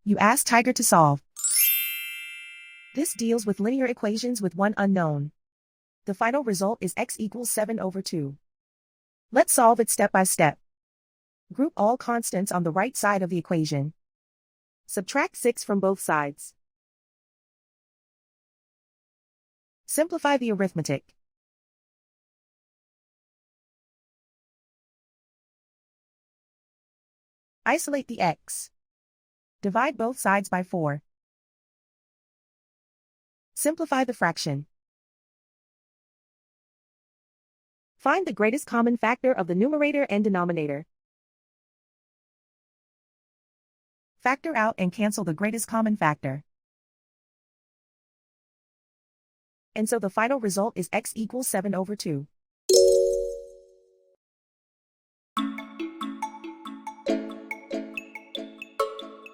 You ask Tiger to solve. This deals with linear equations with one unknown. The final result is x equals 7/2. Let's solve it step by step. Group all constants on the right side of the equation. Subtract 6 from both sides. Simplify the arithmetic. Isolate the x. Divide both sides by 4. Simplify the fraction. Find the greatest common factor of the numerator and denominator. Factor out and cancel the greatest common factor. And so the final result is x equals 7/2.